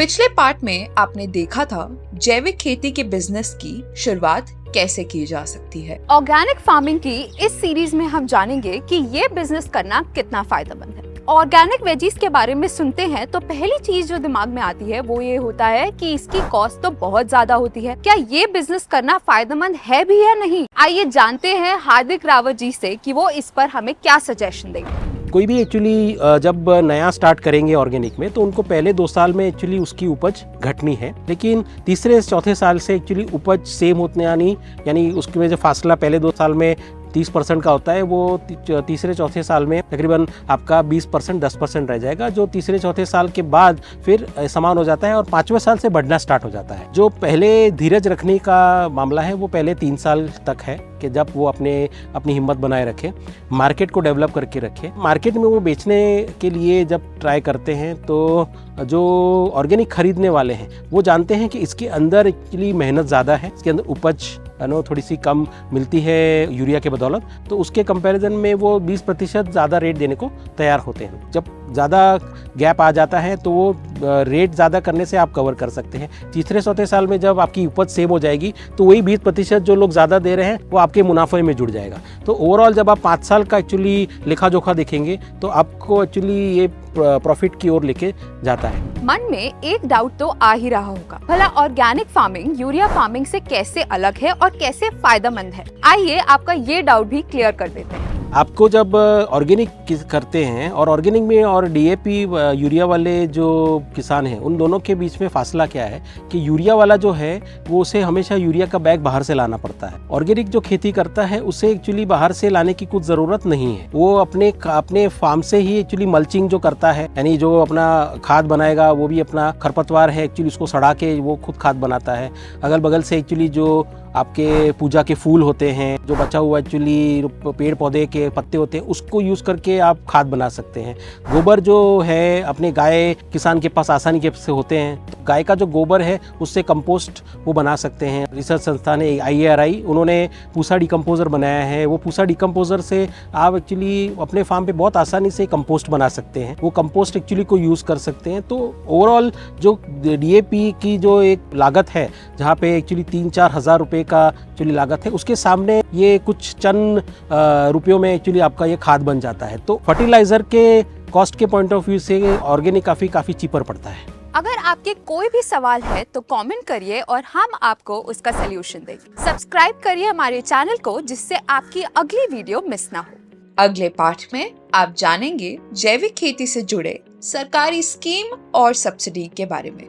पिछले पार्ट में आपने देखा था जैविक खेती के बिजनेस की शुरुआत कैसे की जा सकती है। ऑर्गेनिक फार्मिंग की इस सीरीज में हम जानेंगे कि ये बिजनेस करना कितना फायदेमंद है। ऑर्गेनिक वेजीज के बारे में सुनते हैं तो पहली चीज जो दिमाग में आती है वो ये होता है कि इसकी कॉस्ट तो बहुत ज्यादा होती है। क्या ये बिजनेस करना फायदेमंद है भी या नहीं? आइए जानते हैं हार्दिक रावत जी से कि वो इस पर हमें क्या सजेशन देंगे। कोई भी एक्चुअली जब नया स्टार्ट करेंगे ऑर्गेनिक में तो उनको पहले 2 साल में एक्चुअली उसकी उपज घटनी है, लेकिन तीसरे चौथे साल से एक्चुअली उपज सेम होते यानी उसकी में जो फासला पहले 2 साल में 30% का होता है वो तीसरे चौथे साल में तकरीबन आपका 20% 10% रह जाएगा, जो तीसरे चौथे साल के बाद फिर समान हो जाता है और 5वें साल से बढ़ना स्टार्ट हो जाता है। जो पहले धीरज रखने का मामला है वो पहले 3 साल तक है कि जब वो अपनी हिम्मत बनाए रखे, मार्केट को डेवलप करके रखे। मार्केट में वो बेचने के लिए जब ट्राई करते हैं तो जो ऑर्गेनिक खरीदने वाले हैं वो जानते हैं कि इसके अंदर एक्चुअली मेहनत ज़्यादा है, इसके अंदर उपज थोड़ी सी कम मिलती है यूरिया के बदौलत, तो उसके कंपैरिजन में वो 20% ज़्यादा रेट देने को तैयार होते हैं। जब ज़्यादा गैप आ जाता है तो वो रेट ज़्यादा करने से आप कवर कर सकते हैं। तीसरे चौथे साल में जब आपकी उपज सेम हो जाएगी तो वही 20% जो लोग ज़्यादा दे रहे हैं वो आपके मुनाफे में जुड़ जाएगा। तो ओवरऑल जब आप 5 साल का एक्चुअली लेखा जोखा देखेंगे तो आपको एक्चुअली ये प्रॉफिट की ओर लेके जाता है। मन में एक डाउट तो आ ही रहा होगा, भला ऑर्गेनिक फार्मिंग यूरिया फार्मिंग से कैसे अलग है और कैसे फायदेमंद है? आइए आपका ये डाउट भी क्लियर कर देते हैं। आपको जब ऑर्गेनिक करते हैं और ऑर्गेनिक में और डीएपी यूरिया वाले जो किसान हैं उन दोनों के बीच में फासला क्या है कि यूरिया वाला जो है वो उसे हमेशा यूरिया का बैग बाहर से लाना पड़ता है। ऑर्गेनिक जो खेती करता है उसे एक्चुअली बाहर से लाने की कुछ ज़रूरत नहीं है, वो अपने फार्म से ही एक्चुअली मल्चिंग जो करता है, यानी जो अपना खाद बनाएगा वो भी अपना खरपतवार है एक्चुअली उसको सड़ा के वो खुद खाद बनाता है। अगल बगल से एक्चुअली जो आपके पूजा के फूल होते हैं, जो बचा हुआ एक्चुअली पेड़ पौधे के पत्ते होते हैं उसको यूज़ करके आप खाद बना सकते हैं। गोबर जो है अपने गाय किसान के पास आसानी के से होते हैं, तो गाय का जो गोबर है उससे कंपोस्ट वो बना सकते हैं। रिसर्च संस्थान है IARI, उन्होंने पूसा डिकम्पोजर बनाया है। वो पूसा डिकम्पोजर से आप एक्चुअली अपने फार्म पे बहुत आसानी से कंपोस्ट बना सकते हैं, वो कंपोस्ट एक्चुअली को यूज़ कर सकते हैं। तो ओवरऑल जो DAP की जो एक लागत है जहाँ पे एक्चुअली 3-4 हज़ार रुपये का एक्चुअली लागत है, उसके सामने ये कुछ चंद रुपयों में एक्चुअली आपका ये खाद बन जाता है। तो फर्टिलाइजर के कॉस्ट के पॉइंट ऑफ व्यू से ऑर्गेनिक काफी चीपर पड़ता है। अगर आपके कोई भी सवाल है तो कमेंट करिए और हम आपको उसका सलूशन देंगे। सब्सक्राइब करिए हमारे चैनल को जिससे आपकी अगली वीडियो मिस ना हो। अगले पार्ट में आप जानेंगे जैविक खेती से जुड़े सरकारी स्कीम और सब्सिडी के बारे में।